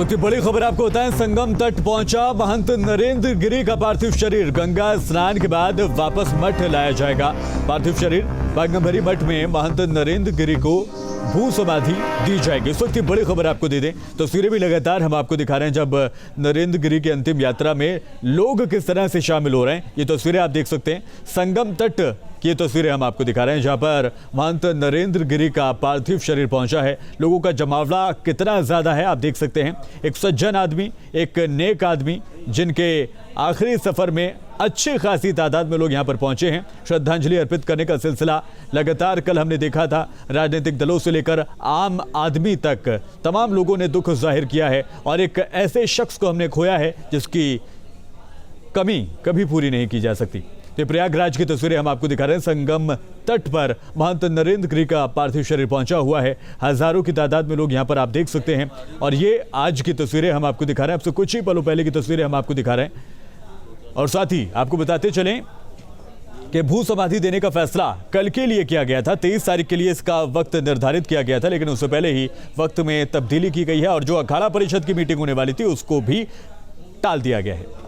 वक्त बड़ी खबर आपको बताएं, संगम तट पहुंचा महंत नरेंद्र गिरी का पार्थिव शरीर। गंगा स्नान के बाद वापस मठ लाया जाएगा। पार्थिव शरीर बागंबरी मठ में महंत नरेंद्र गिरी को भू समाधि दी जाएगी। इस वक्त की बड़ी खबर आपको दे दें, तस्वीरें भी लगातार हम आपको दिखा रहे हैं जब नरेंद्र गिरी की अंतिम यात्रा में लोग किस तरह से शामिल हो रहे हैं। ये तस्वीरें आप देख सकते हैं, संगम तट की ये तस्वीरें हम आपको दिखा रहे हैं जहां पर महंत नरेंद्र गिरी का पार्थिव शरीर पहुंचा है। लोगों का जमावड़ा कितना ज्यादा है आप देख सकते हैं। एक सज्जन आदमी, एक नेक आदमी जिनके आखिरी सफर में अच्छी खासी तादाद में लोग यहां पर पहुंचे हैं। श्रद्धांजलि अर्पित करने का सिलसिला लगातार कल हमने देखा था। राजनीतिक दलों से लेकर आम आदमी तक तमाम लोगों ने दुख जाहिर किया है और एक ऐसे शख्स को हमने खोया है जिसकी कमी कभी पूरी नहीं की जा सकती। तो प्रयागराज की तस्वीरें हम आपको दिखा रहे हैं। संगम तट पर महंत नरेंद्र गिरी का पार्थिव शरीर पहुंचा हुआ है। हजारों की तादाद में लोग यहां पर आप देख सकते हैं और ये आज की तस्वीरें हम आपको दिखा रहे हैं। आपसे कुछ ही पलों पहले की तस्वीरें हम आपको दिखा रहे हैं और साथ ही आपको बताते चलें कि भू समाधि देने का फैसला कल के लिए किया गया था। 23 तारीख के लिए इसका वक्त निर्धारित किया गया था, लेकिन उससे पहले ही वक्त में तब्दीली की गई है और जो अखाड़ा परिषद की मीटिंग होने वाली थी उसको भी टाल दिया गया है।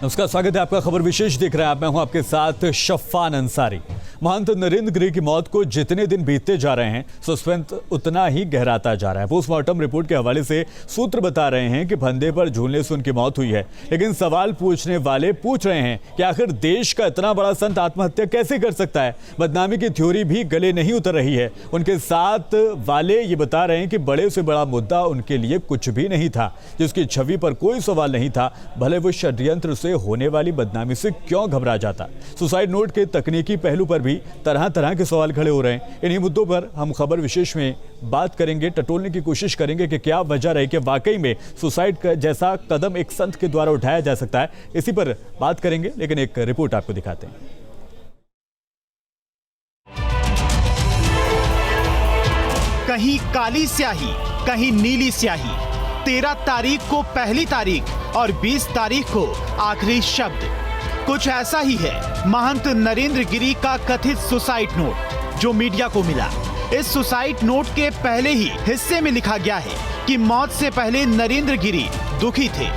नमस्कार, स्वागत है आपका खबर विशेष देख रहे हैं आप। मैं हूं आपके साथ शफ़ान अंसारी। महंत नरेंद्र गिरी की मौत को जितने दिन बीतते जा रहे हैं सस्पेंस उतना ही गहराता जा रहा है। पोस्टमार्टम रिपोर्ट के हवाले से सूत्र बता रहे हैं कि फंदे पर झूलने से उनकी मौत हुई है, लेकिन सवाल पूछने वाले पूछ रहे हैं कि आखिर देश का इतना बड़ा संत आत्महत्या कैसे कर सकता है। बदनामी की थ्योरी भी गले नहीं उतर रही है। उनके साथ वाले ये बता रहे हैं कि बड़े से बड़ा मुद्दा उनके लिए कुछ भी नहीं था, जिसकी छवि पर कोई सवाल नहीं था, भले वो षड्यंत्र से होने वाली बदनामी से क्यों घबरा जाता। सुसाइड नोट के तकनीकी पहलू पर भी तरह तरह के सवाल खड़े हो रहे हैं। इन्हीं मुद्दों पर हम खबर विशेष में बात करेंगे, टटोलने की कोशिश करेंगे कि क्या वजह रही कि वाकई में सुसाइड का जैसा कदम एक संत के द्वारा उठाया जा सकता है। इसी पर बात करेंगे, लेकिन एक रिपोर्ट आपको दिखाते हैं। कहीं काली स्याही, कहीं नीली स्याही। 13 तारीख को पहली तारीख और 20 तारीख को आखिरी शब्द। कुछ ऐसा ही है महंत नरेंद्र गिरी का कथित सुसाइड नोट जो मीडिया को मिला। इस सुसाइड नोट के पहले ही हिस्से में लिखा गया है कि मौत से पहले नरेंद्र गिरी दुखी थे।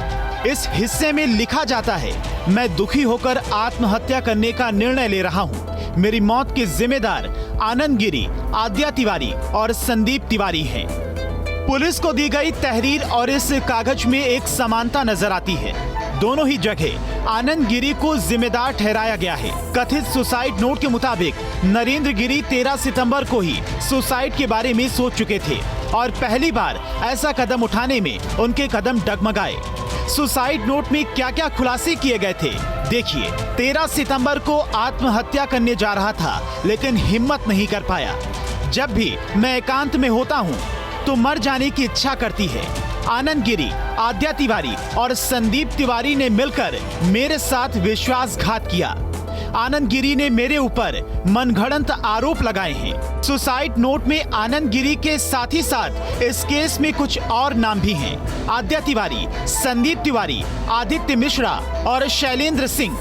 इस हिस्से में लिखा जाता है, मैं दुखी होकर आत्महत्या करने का निर्णय ले रहा हूँ। मेरी मौत के जिम्मेदार आनंद गिरी, आद्या तिवारी और संदीप तिवारी हैं। पुलिस को दी गई तहरीर और इस कागज में एक समानता नजर आती है। दोनों ही जगह आनंद गिरी को जिम्मेदार ठहराया गया है। कथित सुसाइड नोट के मुताबिक नरेंद्र गिरी 13 सितंबर को ही सुसाइड के बारे में सोच चुके थे और पहली बार ऐसा कदम उठाने में उनके कदम डगमगाए। सुसाइड नोट में क्या क्या खुलासे किए गए थे देखिए। 13 सितंबर को आत्महत्या करने जा रहा था, लेकिन हिम्मत नहीं कर पाया। जब भी मैं एकांत में होता हूँ तो मर जाने की इच्छा करती है। आनंद गिरी, आद्या तिवारी और संदीप तिवारी ने मिलकर मेरे साथ विश्वासघात किया। आनंद गिरी ने मेरे ऊपर मनगढ़ंत आरोप लगाए हैं। सुसाइड नोट में आनंद गिरी के साथ ही साथ इस केस में कुछ और नाम भी हैं। आद्या तिवारी, संदीप तिवारी, आदित्य मिश्रा और शैलेंद्र सिंह।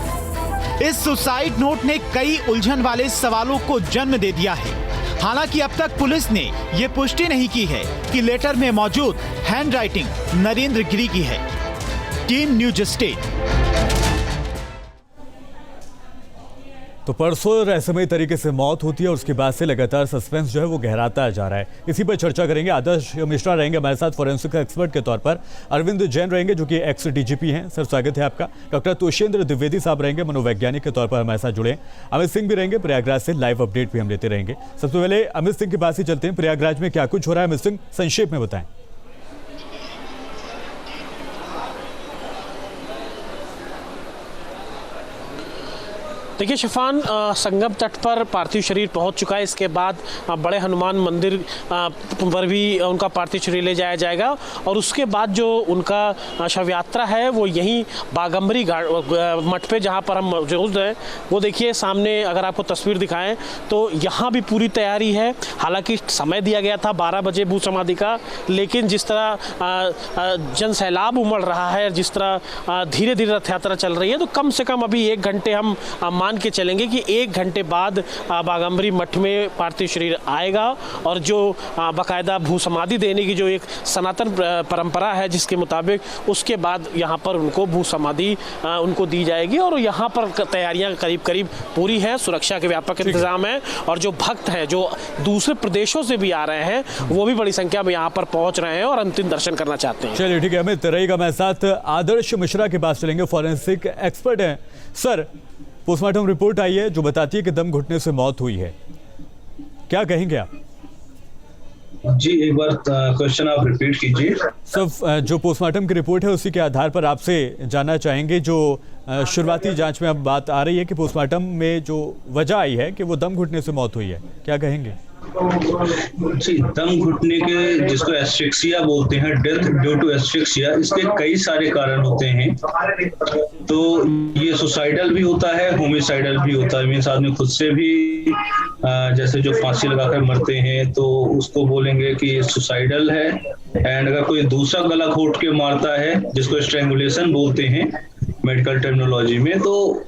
इस सुसाइड नोट ने कई उलझन वाले सवालों को जन्म दे दिया है। हालांकि अब तक पुलिस ने ये पुष्टि नहीं की है कि लेटर में मौजूद हैंडराइटिंग नरेंद्र गिरी की है। Team news state. तो परसों रहस्यमय तरीके से मौत होती है और उसके बाद से लगातार सस्पेंस जो है वो गहराता जा रहा है। इसी पर चर्चा करेंगे। आदर्श मिश्रा रहेंगे हमारे साथ फॉरेंसिक एक्सपर्ट के तौर पर। अरविंद जैन रहेंगे जो कि एक्स डीजीपी हैं। सर, स्वागत है आपका। डॉक्टर तोषेंद्र द्विवेदी साहब रहेंगे, मनोवैज्ञानिक के तौर पर हमारे साथ जुड़े। अमित सिंह भी रहेंगे, प्रयागराज से लाइव अपडेट भी हम लेते रहेंगे। सबसे पहले अमित सिंह के पास ही चलते हैं। प्रयागराज में क्या कुछ हो रहा है, अमित सिंह संक्षेप में बताएं। देखिए शिफान, संगम तट पर पार्थिव शरीर पहुंच चुका है। इसके बाद बड़े हनुमान मंदिर पर भी उनका पार्थिव शरीर ले जाया जाएगा और उसके बाद जो उनका शव यात्रा है वो यहीं बागंबरी मठ पे जहां पर हम मौजूद हैं, वो देखिए सामने अगर आपको तस्वीर दिखाएं तो यहाँ भी पूरी तैयारी है। हालांकि समय दिया गया था 12 बजे भू समाधि का, लेकिन जिस तरह जन सैलाब उमड़ रहा है, जिस तरह धीरे धीरे रथ यात्रा चल रही है, तो कम से कम अभी 1 घंटे हम मान के चलेंगे कि 1 घंटे बाद बागंबरी मठ में पार्थिव शरीर आएगा और जो बाकायदा भू समाधि देने की जो एक सनातन परंपरा है जिसके मुताबिक उसके बाद यहाँ पर उनको भू समाधि उनको दी जाएगी और यहाँ पर तैयारियाँ करीब करीब पूरी हैं। सुरक्षा के व्यापक इंतजाम है और जो भक्त हैं जो दूसरे प्रदेशों से भी आ रहे हैं वो भी बड़ी संख्या में यहाँ पर पहुँच रहे हैं और अंतिम दर्शन करना चाहते हैं। चलिए ठीक है, अमित रहेगा मैं साथ। आदर्श मिश्रा के पास चलेंगे, फॉरेंसिक एक्सपर्ट हैं। सर, पोस्टमार्टम रिपोर्ट आई है जो बताती है कि दम घुटने से मौत हुई है, क्या कहेंगे आप? जी, एक बार क्वेश्चन आप रिपीट कीजिए। सर, जो पोस्टमार्टम की रिपोर्ट है उसी के आधार पर आपसे जानना चाहेंगे, जो शुरुआती जांच में अब बात आ रही है कि पोस्टमार्टम में जो वजह आई है कि वो दम घुटने से मौत हुई है, क्या कहेंगे? जी, दम घुटने के जिसको एस्फिक्सिया बोलते हैं, डेथ ड्यू टू एस्फिक्सिया, इसके कई सारे कारण होते हैं। तो ये सुसाइडल भी होता है, होमिसाइडल भी होता है। मीन्स आदमी खुद से भी जैसे जो फांसी लगाकर मरते हैं तो उसको बोलेंगे कि सुसाइडल है। एंड अगर कोई दूसरा गला घोट के मारता है जिसको स्ट्रैंगुलेशन बोलते हैं मेडिकल टर्मिनोलॉजी में, तो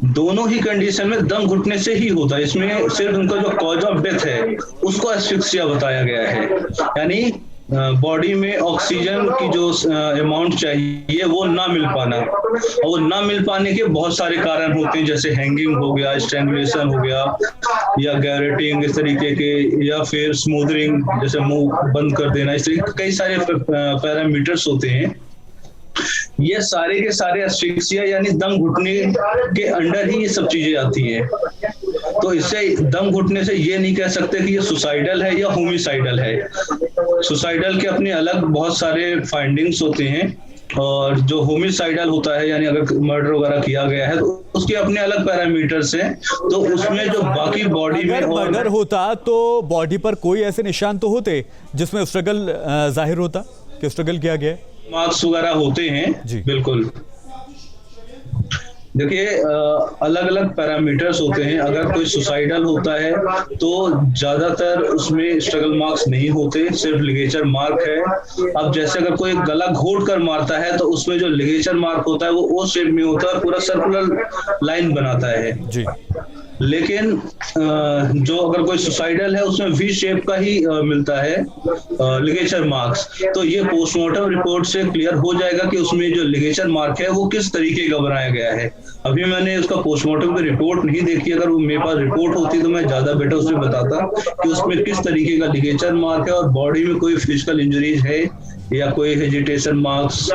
दोनों ही कंडीशन में दम घुटने से ही होता है। इसमें सिर्फ उनका जो कॉज ऑफ डेथ है उसको एस्फिक्सिया बताया गया है, यानी बॉडी में ऑक्सीजन की जो अमाउंट चाहिए वो ना मिल पाना। और वो ना मिल पाने के बहुत सारे कारण होते हैं, जैसे हैंगिंग हो गया, स्ट्रैंगुलेशन हो गया, या गैरेटिंग इस तरीके के, या फिर स्मूदरिंग जैसे मुंह बंद कर देना, इस तरीके कई सारे पैरामीटर्स होते हैं। ये सारे के सारे एस्फिक्सिया यानी दम घुटने के अंडर ही ये सब चीजें आती हैं। तो इससे दम घुटने से ये नहीं कह सकते कि ये सुसाइडल है या होमिसाइडल है। सुसाइडल के अपने अलग बहुत सारे फाइंडिंग्स होते हैं और जो होमिसाइडल होता है यानी अगर मर्डर वगैरह किया गया है तो उसके अपने अलग पैरामीटर्स हैं। तो उसमें जो बाकी बॉडी में मर्डर होता तो बॉडी पर कोई ऐसे निशान तो होते जिसमें स्ट्रगल जाहिर होता कि स्ट्रगल किया गया, मार्क्स वगैरह होते हैं जी। बिल्कुल, देखिए अलग अलग पैरामीटर्स होते हैं। अगर कोई सुसाइडल होता है तो ज्यादातर उसमें स्ट्रगल मार्क्स नहीं होते, सिर्फ लिगेचर मार्क है। अब जैसे अगर कोई गला घोट कर मारता है तो उसमें जो लिगेचर मार्क होता है वो ओ शेप में होता है, पूरा सर्कुलर लाइन बनाता है जी। लेकिन जो अगर कोई सुसाइडल है उसमें वी शेप का ही मिलता है लिगेचर मार्क्स। तो ये पोस्टमार्टम रिपोर्ट से क्लियर हो जाएगा कि उसमें जो लिगेचर मार्क है वो किस तरीके का बनाया गया है। अभी मैंने उसका पोस्टमार्टम की रिपोर्ट नहीं देखी, अगर वो मेरे पास रिपोर्ट होती तो मैं ज्यादा बेटर उसमें बताता कि उसमें किस तरीके का लिगेचर मार्क है और बॉडी में कोई फिजिकल इंजरीज है या कोई हेजिटेशन मार्क्स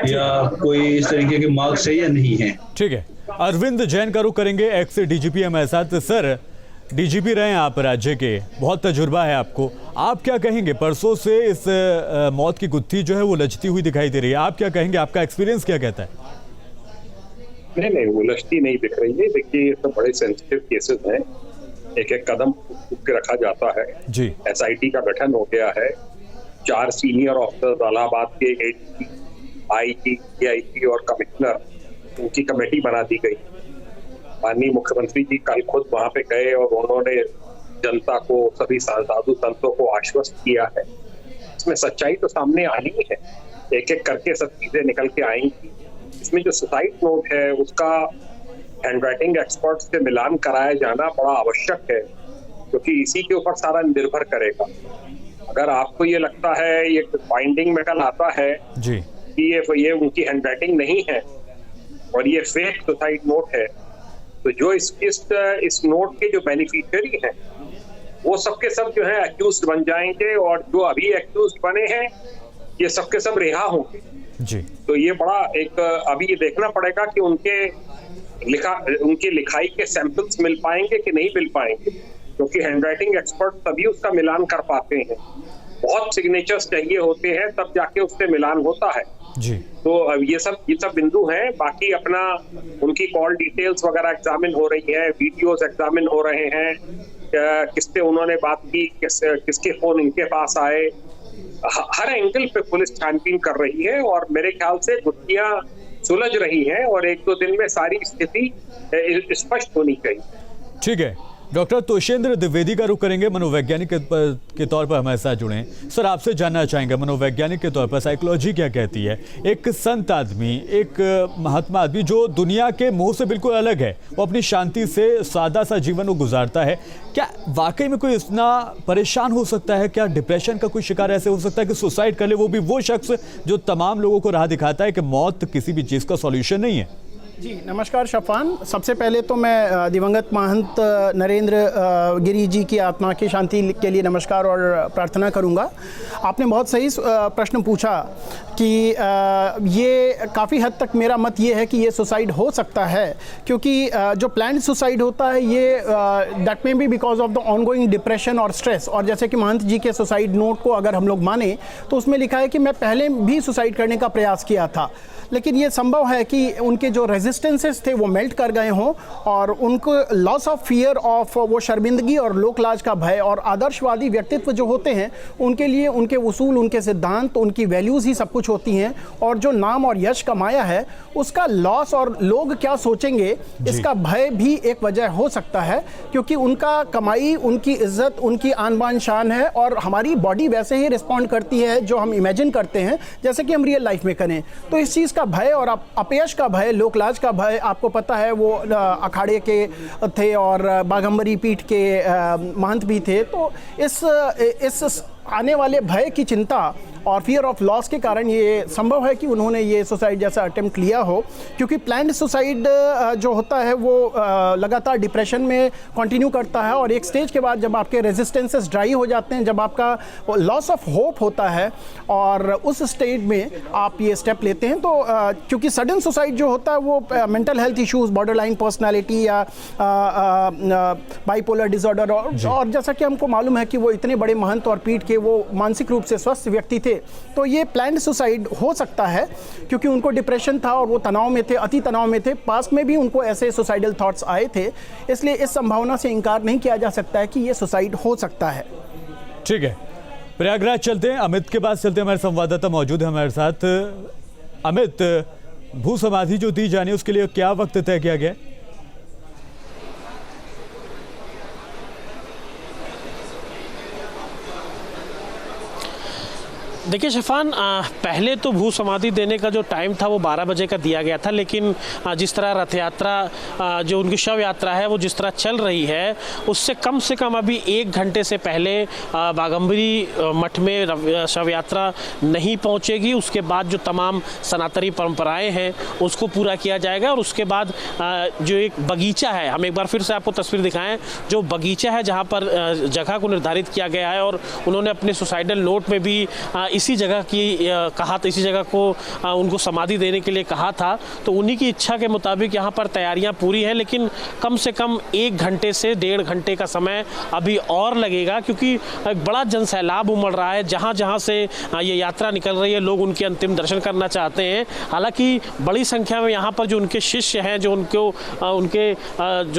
या कोई इस तरीके के मार्क्स है या नहीं है। ठीक है, अरविंद जैन का रुख करेंगे, एक्स डीजीपी हमारे साथ। सर, डीजीपी रहे हैं आप राज्य के, बहुत तजुर्बा है आपको, आप क्या कहेंगे? परसों से इस मौत की गुत्थी जो है वो उलझती हुई दिखाई दे रही है, आप क्या कहेंगे? आपका एक्सपीरियंस क्या कहता है? नहीं, उलझती नहीं दिख रही है। देखिए, ये तो बड़े सेंसिटिव केसेस हैं, एक एक कदम के रखा जाता है जी। एसआईटी का गठन हो गया है, 4 सीनियर ऑफिसर इलाहाबाद के, एडीजी, आईजी, डीआईजी और कमिश्नर, उनकी कमेटी बना दी गई। माननीय मुख्यमंत्री जी कल खुद वहां पे गए और उन्होंने जनता को, सभी साधु संतों को आश्वस्त किया है। इसमें सच्चाई तो सामने आनी है, एक एक करके सब चीजें निकल के आएंगी। इसमें जो सुसाइड नोट है उसका हैंडराइटिंग एक्सपर्ट से मिलान कराया जाना बड़ा आवश्यक है, क्योंकि इसी के ऊपर सारा निर्भर करेगा। अगर आपको ये लगता है, ये फाइंडिंग में कल आता है जी कि ये उनकी हैंडराइटिंग नहीं है और ये फेक सुसाइड नोट है, तो जो इस नोट के जो बेनिफिशियरी हैं वो सबके सब जो है एक्यूज्ड बन जाएंगे और जो अभी एक्यूज्ड बने हैं ये सबके सब रिहा होंगे जी। तो ये बड़ा एक अभी ये देखना पड़ेगा कि उनकी लिखाई के सैंपल्स मिल पाएंगे कि नहीं मिल पाएंगे, क्योंकि हैंडराइटिंग एक्सपर्ट तभी उसका मिलान कर पाते हैं। बहुत सिग्नेचर्स चाहिए होते हैं तब जाके उससे मिलान होता है। जी। तो अब ये सब बिंदु हैं। बाकी अपना उनकी कॉल डिटेल्स वगैरह एग्जामिन हो रही है, वीडियोस एग्जामिन हो रहे हैं, किससे उन्होंने बात की, किसके फोन इनके पास आए, हर एंगल पे पुलिस छानबीन कर रही है और मेरे ख्याल से गुत्थियां सुलझ रही हैं और 1-2 दिन में सारी स्थिति स्पष्ट होनी चाहिए। ठीक है, डॉक्टर तोषेंद्र द्विवेदी का रुख करेंगे, मनोवैज्ञानिक के तौर पर हमारे साथ जुड़े हैं। सर, आपसे जानना चाहेंगे मनोवैज्ञानिक के तौर पर साइकोलॉजी क्या कहती है? एक संत आदमी, एक महात्मा आदमी जो दुनिया के मोह से बिल्कुल अलग है, वो अपनी शांति से सादा सा जीवन वो गुजारता है, क्या वाकई में कोई इतना परेशान हो सकता है? क्या डिप्रेशन का कोई शिकार ऐसे हो सकता है कि सुसाइड कर ले? वो भी वो शख्स जो तमाम लोगों को राह दिखाता है कि मौत किसी भी चीज़ का सॉल्यूशन नहीं है। जी नमस्कार शफान। सबसे पहले तो मैं दिवंगत महंत नरेंद्र गिरी जी की आत्मा की शांति के लिए नमस्कार और प्रार्थना करूंगा। आपने बहुत सही प्रश्न पूछा कि ये काफ़ी हद तक मेरा मत ये है कि ये सुसाइड हो सकता है, क्योंकि जो प्लान्ड सुसाइड होता है ये that may be because of the ongoing depression और स्ट्रेस। और जैसे कि महंत जी के सुसाइड नोट को अगर हम लोग माने तो उसमें लिखा है कि मैं पहले भी सुसाइड करने का प्रयास किया था, लेकिन ये संभव है कि उनके जो रेजिस्टेंसेस थे वो मेल्ट कर गए हों और उनको लॉस ऑफ फियर ऑफ वो शर्मिंदगी और लोकलाज का भय और आदर्शवादी व्यक्तित्व जो होते हैं उनके लिए उनके उसूल, उनके सिद्धांत, उनकी वैल्यूज़ ही सब कुछ होती हैं। और जो नाम और यश कमाया है उसका लॉस और लोग क्या सोचेंगे इसका भय भी एक वजह हो सकता है, क्योंकि उनका कमाई, उनकी इज्जत, उनकी आन बान शान है और हमारी बॉडी वैसे ही रिस्पॉन्ड करती है जो हम इमेजिन करते हैं, जैसे कि हम रियल लाइफ में करें। तो इस चीज़ भय और अपयश का भय, लोकलाज का भय, आपको पता है वो अखाड़े के थे और बाघंबरी पीठ के महंत भी थे, तो इस आने वाले भय की चिंता और फियर ऑफ लॉस के कारण ये संभव है कि उन्होंने ये सुसाइड जैसा अटेम्प्ट लिया हो। क्योंकि प्लान्ड सुसाइड जो होता है वो लगातार डिप्रेशन में कंटिन्यू करता है और एक स्टेज के बाद जब आपके रेजिस्टेंसेस ड्राई हो जाते हैं, जब आपका लॉस ऑफ होप होता है और उस स्टेज में आप ये स्टेप लेते हैं, तो क्योंकि सडन सुसाइड जो होता है वो mental health issues, borderline personality या बाइपोलर डिसऑर्डर और जैसा कि हमको मालूम है कि वो इतने बड़े महंत और पीठ के वो मानसिक रूप से स्वस्थ व्यक्ति थे, तो ये प्लान्ड सुसाइड हो सकता है क्योंकि उनको डिप्रेशन था और वो तनाव में थे, अति तनाव में थे। पास्ट में भी उनको ऐसे सुसाइडल थॉट्स आए थे, इसलिए इस संभावना से इनकार नहीं किया जा सकता है कि ये सुसाइड हो सकता है। ठीक है, प्रयागराज चलते हैं, अमित के पास चलते हैं। हमारे संवाददाता मौजूद है हमारे साथ। अमित, भू समाधि जो दी जानी है उसके लिए क्या वक्त तय किया गया? देखिए शफान, पहले तो भू समाधि देने का जो टाइम था वो 12 बजे का दिया गया था, लेकिन जिस तरह रथ यात्रा जो उनकी शव यात्रा है वो जिस तरह चल रही है उससे कम अभी 1 घंटे से पहले बाघंबरी मठ में शव यात्रा नहीं पहुंचेगी। उसके बाद जो तमाम सनातनी परंपराएं हैं उसको पूरा किया जाएगा और उसके बाद जो एक बगीचा है, हम एक बार फिर से आपको तस्वीर दिखाएं, जो बगीचा है जहाँ पर जगह को निर्धारित किया गया है और उन्होंने अपने सुसाइडल नोट में भी इसी जगह की कहा था, इसी जगह को उनको समाधि देने के लिए कहा था। तो उन्हीं की इच्छा के मुताबिक यहाँ पर तैयारियां पूरी हैं, लेकिन कम से कम 1 घंटे से 1.5 घंटे का समय अभी और लगेगा, क्योंकि एक बड़ा जनसैलाब उमड़ रहा है। जहाँ जहाँ से ये यात्रा निकल रही है लोग उनके अंतिम दर्शन करना चाहते हैं। हालांकि बड़ी संख्या में यहाँ पर जो उनके शिष्य हैं, जो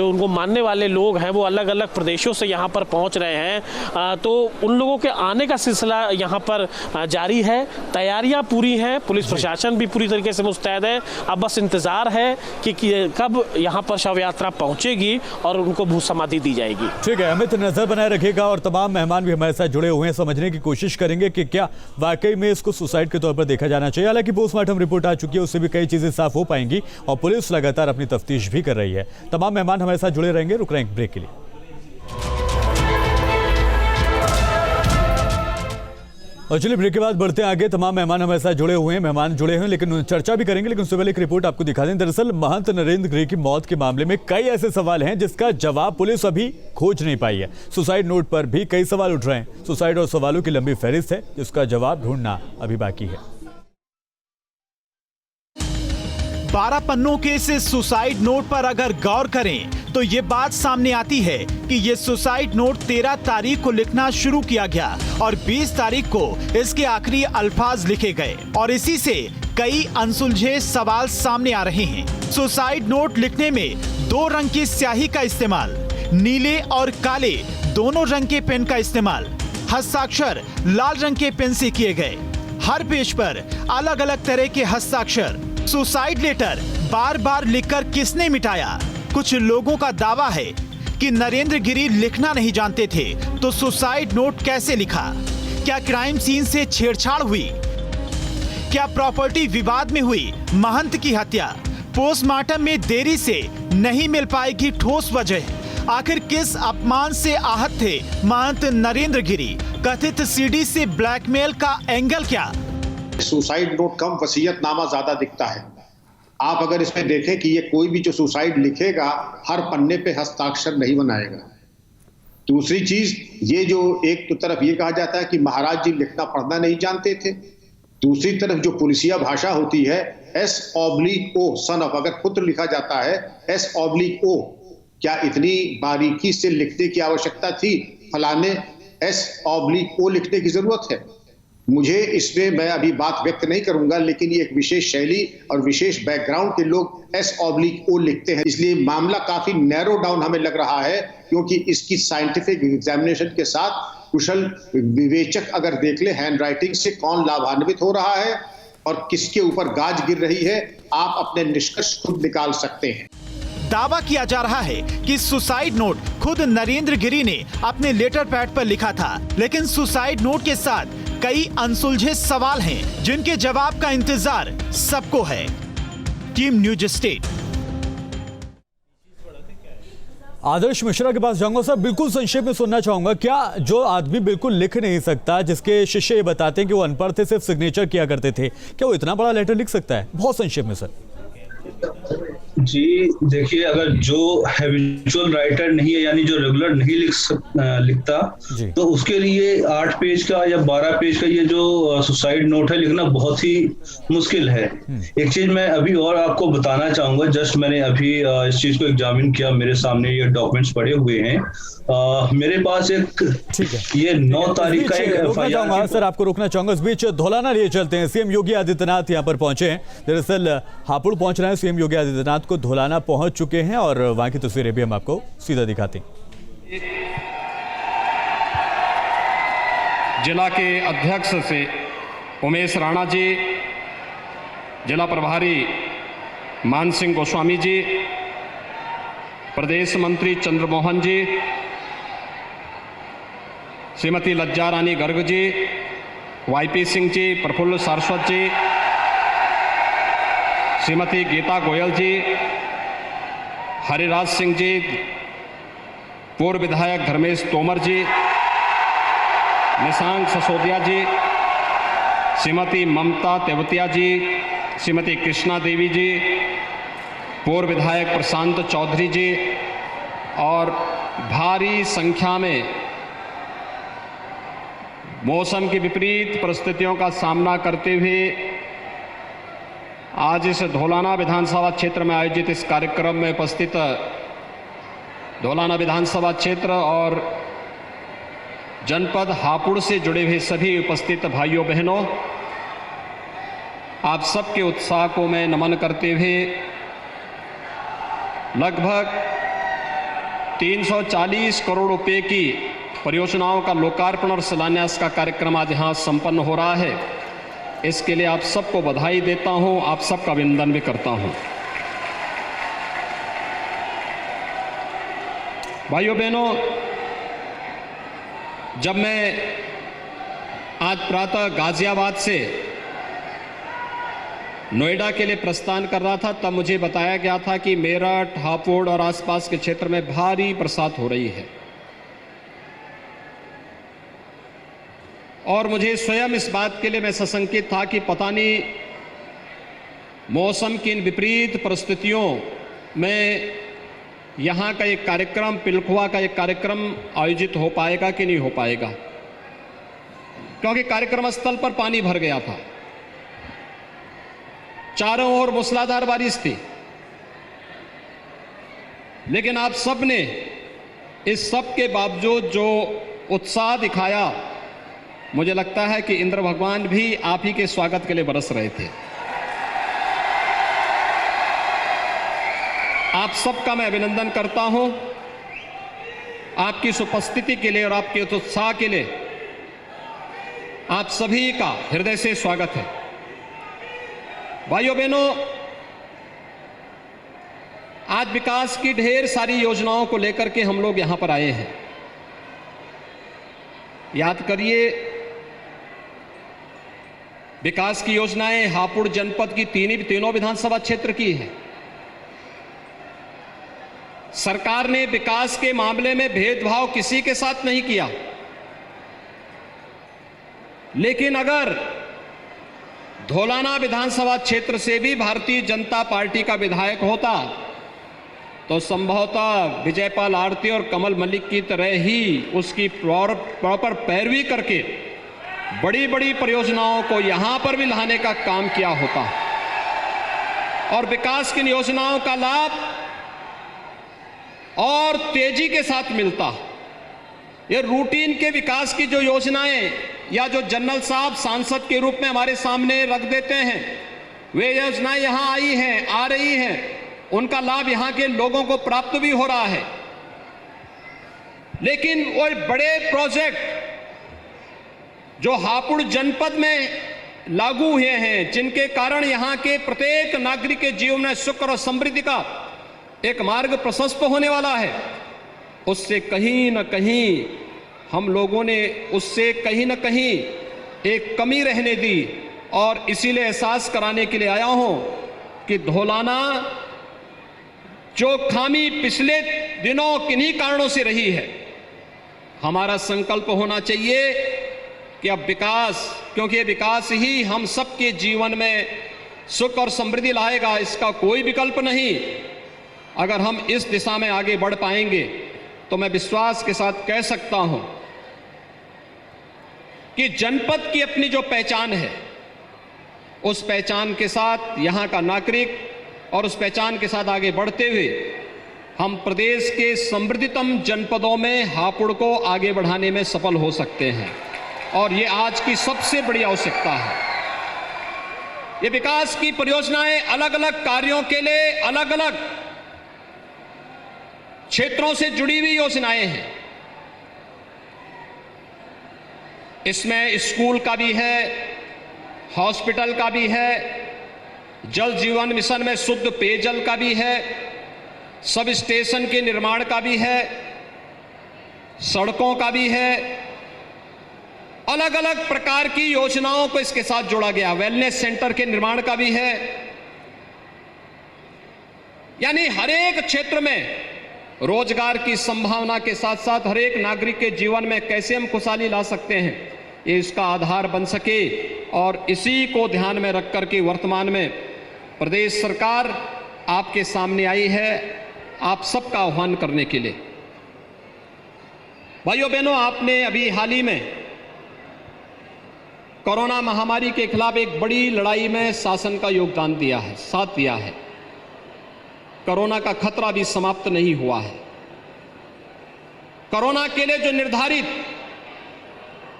उनको मानने वाले लोग हैं, वो अलग अलग प्रदेशों से यहाँ पर पहुँच रहे हैं। तो उन लोगों के आने का सिलसिला यहाँ पर जारी है। तैयारियां पूरी हैं, पुलिस प्रशासन भी पूरी तरीके से मुस्तैद है। अब बस इंतजार है कि कब यहां पर शव यात्रा पहुंचेगी और उनको भू समाधि दी जाएगी। ठीक है अमित, नजर बनाए रखिएगा और तमाम मेहमान भी हमारे साथ जुड़े हुए हैं, समझने की कोशिश करेंगे कि क्या वाकई में इसको सुसाइड के तौर पर देखा जाना चाहिए। हालांकि पोस्टमार्टम रिपोर्ट आ चुकी है, उससे भी कई चीजें साफ हो पाएंगी और पुलिस लगातार अपनी तफ्तीश भी कर रही है। तमाम मेहमान हमारे साथ जुड़े रहेंगे। रुक रहे हैं ब्रेक के लिए। और चलिए ब्रेक के बाद बढ़ते हैं आगे। तमाम मेहमान हमारे साथ जुड़े हुए हैं, लेकिन चर्चा भी करेंगे। लेकिन उससे पहले एक रिपोर्ट आपको दिखा दें। दरअसल महंत नरेंद्र गिरी की मौत के मामले में कई ऐसे सवाल हैं जिसका जवाब पुलिस अभी खोज नहीं पाई है। सुसाइड नोट पर भी कई सवाल उठ रहे हैं। सुसाइड और सवालों की लंबी फहरिस्त है जिसका जवाब ढूंढना अभी बाकी है। 12 पन्नों के इस सुसाइड नोट पर अगर गौर करें तो ये बात सामने आती है कि ये सुसाइड नोट 13 तारीख को लिखना शुरू किया गया और 20 तारीख को इसके आखिरी अल्फाज लिखे गए और इसी से कई अनसुलझे सवाल सामने आ रहे हैं। सुसाइड नोट लिखने में 2 रंग की स्याही का इस्तेमाल, नीले और काले दोनों रंग के पेन का इस्तेमाल, हस्ताक्षर लाल रंग के पेन से किए गए, हर पेज पर अलग अलग तरह के हस्ताक्षर। सुसाइड लेटर बार बार लिखकर किसने मिटाया? कुछ लोगों का दावा है कि नरेंद्र गिरी लिखना नहीं जानते थे, तो सुसाइड नोट कैसे लिखा? क्या क्राइम सीन से छेड़छाड़ हुई? क्या प्रॉपर्टी विवाद में हुई महंत की हत्या? पोस्टमार्टम में देरी से नहीं मिल पाएगी ठोस वजह। आखिर किस अपमान से आहत थे महंत नरेंद्र गिरी? कथित सीडी से ब्लैकमेल का एंगल क्या? सुसाइड नोट कम वसीयतनामा ज्यादा दिखता है। आप अगर इसमें देखें कि ये कोई भी जो सुसाइड लिखेगा हर पन्ने पे हस्ताक्षर नहीं बनाएगा। दूसरी चीज, ये जो एक तो तरफ ये कहा जाता है कि महाराज जी लिखना पढ़ना नहीं जानते थे, दूसरी तरफ जो पुलिसिया भाषा होती है S/O सन ऑफ, अगर पुत्र लिखा जाता है S/O, क्या इतनी बारीकी से लिखने की आवश्यकता थी? फलाने S/O लिखने की जरूरत है? मुझे इसमें मैं अभी बात व्यक्त नहीं करूंगा, लेकिन ये एक विशेष शैली और विशेष बैकग्राउंड के लोग S/O लिखते हैं, इसलिए मामला काफी नैरो डाउन हमें लग रहा है, क्योंकि इसकी साइंटिफिक एग्जामिनेशन के साथ कुशल विवेचक अगर देख ले हैंड राइटिंग से कौन लाभान्वित हो रहा है और किसके ऊपर गाज गिर रही है, आप अपने निष्कर्ष खुद निकाल सकते हैं। दावा किया जा रहा है कि सुसाइड नोट खुद नरेंद्र गिरी ने अपने लेटर पैड पर लिखा था, लेकिन सुसाइड नोट के साथ कई अनसुलझे सवाल हैं जिनके जवाब का इंतजार सबको है। Team news state. Adarsh Mishra के पास जाऊंगा। सर, बिल्कुल संक्षेप में सुनना चाहूंगा, क्या जो आदमी बिल्कुल लिख नहीं सकता, जिसके शिष्य ये बताते हैं कि वो अनपढ़ थे, सिर्फ सिग्नेचर किया करते थे, क्या वो इतना बड़ा लेटर लिख सकता है? बहुत संक्षेप में सर। जी देखिए, अगर जो हैबिचुअल राइटर नहीं है, यानी जो रेगुलर नहीं लिखता, तो उसके लिए 8 पेज का या 12 पेज का ये जो सुसाइड नोट है लिखना बहुत ही मुश्किल है। एक चीज मैं अभी और आपको बताना चाहूंगा, जस्ट मैंने अभी इस चीज को एग्जामिन किया, मेरे सामने ये डॉक्यूमेंट्स पड़े हुए हैं। मेरे पास एक ये 9 तारीख का एक FIR। सर, आपको रोकना चाहूंगा, इस बीच धौलाना लिए चलते हैं। सीएम योगी आदित्यनाथ यहाँ पर पहुंचे हैं। दरअसल हापुड़ पहुंच रहे हैं सीएम योगी आदित्यनाथ को धौलाना पहुंच चुके हैं और वहां की तस्वीरें भी हम आपको सीधा दिखाते हैं। जिला के अध्यक्ष से उमेश राणा जी, जिला प्रभारी मान सिंह गोस्वामी जी, प्रदेश मंत्री चंद्रमोहन जी, श्रीमती लज्जा रानी गर्ग जी, YP सिंह जी, प्रफुल्ल सारस्वत जी, श्रीमती गीता गोयल जी, हरिराज सिंह जी, पूर्व विधायक धर्मेश तोमर जी, निशांक ससोदिया जी, श्रीमती ममता तेवतिया जी, श्रीमती कृष्णा देवी जी, पूर्व विधायक प्रशांत चौधरी जी और भारी संख्या में मौसम की विपरीत परिस्थितियों का सामना करते हुए आज इस धौलाना विधानसभा क्षेत्र में आयोजित इस कार्यक्रम में उपस्थित धौलाना विधानसभा क्षेत्र और जनपद हापुड़ से जुड़े हुए सभी उपस्थित भाइयों बहनों, आप सबके उत्साह को मैं नमन करते हुए लगभग 340 करोड़ रुपए की परियोजनाओं का लोकार्पण और शिलान्यास का कार्यक्रम आज यहाँ संपन्न हो रहा है। इसके लिए आप सबको बधाई देता हूँ, आप सबका अभिनंदन भी करता हूँ। भाइयों बहनों, जब मैं आज प्रातः गाजियाबाद से नोएडा के लिए प्रस्थान कर रहा था, तब मुझे बताया गया था कि मेरठ, हापुड़ और आसपास के क्षेत्र में भारी बरसात हो रही है और मुझे स्वयं इस बात के लिए मैं सशंकित था कि पता नहीं मौसम की इन विपरीत परिस्थितियों में यहाँ का एक कार्यक्रम, पिलखुआ का एक कार्यक्रम आयोजित हो पाएगा कि नहीं हो पाएगा, क्योंकि कार्यक्रम स्थल पर पानी भर गया था, चारों ओर मूसलाधार बारिश थी। लेकिन आप सब ने इस सब के बावजूद जो उत्साह दिखाया, मुझे लगता है कि इंद्र भगवान भी आप ही के स्वागत के लिए बरस रहे थे। आप सबका मैं अभिनंदन करता हूं, आपकी इस उपस्थिति के लिए और आपके इस उत्साह के लिए आप सभी का हृदय से स्वागत है। भाइयों बहनों, आज विकास की ढेर सारी योजनाओं को लेकर के हम लोग यहां पर आए हैं। याद करिए, विकास की योजनाएं हापुड़ जनपद की तीनों विधानसभा क्षेत्र की है। सरकार ने विकास के मामले में भेदभाव किसी के साथ नहीं किया, लेकिन अगर धौलाना विधानसभा क्षेत्र से भी भारतीय जनता पार्टी का विधायक होता तो संभवतः विजयपाल आरती और कमल मलिक की तरह ही उसकी प्रॉपर पैरवी करके बड़ी बड़ी परियोजनाओं को यहां पर भी लाने का काम किया होता और विकास की योजनाओं का लाभ और तेजी के साथ मिलता। ये रूटीन के विकास की जो योजनाएं या जो जनरल साहब सांसद के रूप में हमारे सामने रख देते हैं, वे योजनाएं यहां आई हैं, आ रही हैं, उनका लाभ यहां के लोगों को प्राप्त भी हो रहा है। लेकिन वो बड़े प्रोजेक्ट जो हापुड़ जनपद में लागू हुए हैं, जिनके कारण यहां के प्रत्येक नागरिक के जीवन में सुख और समृद्धि का एक मार्ग प्रशस्त होने वाला है, उससे कहीं न कहीं हम लोगों ने उससे कहीं न कहीं एक कमी रहने दी। और इसीलिए एहसास कराने के लिए आया हूं कि धौलाना जो खामी पिछले दिनों किन्हीं कारणों से रही है, हमारा संकल्प होना चाहिए कि अब विकास, क्योंकि ये विकास ही हम सबके जीवन में सुख और समृद्धि लाएगा, इसका कोई विकल्प नहीं। अगर हम इस दिशा में आगे बढ़ पाएंगे तो मैं विश्वास के साथ कह सकता हूं कि जनपद की अपनी जो पहचान है, उस पहचान के साथ यहां का नागरिक और उस पहचान के साथ आगे बढ़ते हुए हम प्रदेश के समृद्धितम जनपदों में हापुड़ को आगे बढ़ाने में सफल हो सकते हैं। और ये आज की सबसे बड़ी आवश्यकता है। ये विकास की परियोजनाएं अलग अलग कार्यों के लिए अलग अलग क्षेत्रों से जुड़ी हुई योजनाएं हैं। इसमें स्कूल का भी है, हॉस्पिटल का भी है, जल जीवन मिशन में शुद्ध पेयजल का भी है, सब स्टेशन के निर्माण का भी है, सड़कों का भी है। अलग अलग प्रकार की योजनाओं को इसके साथ जोड़ा गया, वेलनेस सेंटर के निर्माण का भी है। यानी हर एक क्षेत्र में रोजगार की संभावना के साथ साथ हर एक नागरिक के जीवन में कैसे हम खुशहाली ला सकते हैं, ये इसका आधार बन सके। और इसी को ध्यान में रख कर के वर्तमान में प्रदेश सरकार आपके सामने आई है आप सबका आह्वान करने के लिए। भाइयों बहनों, आपने अभी हाल ही में कोरोना महामारी के खिलाफ एक बड़ी लड़ाई में शासन का योगदान दिया है, साथ दिया है। कोरोना का खतरा भी समाप्त नहीं हुआ है। कोरोना के लिए जो निर्धारित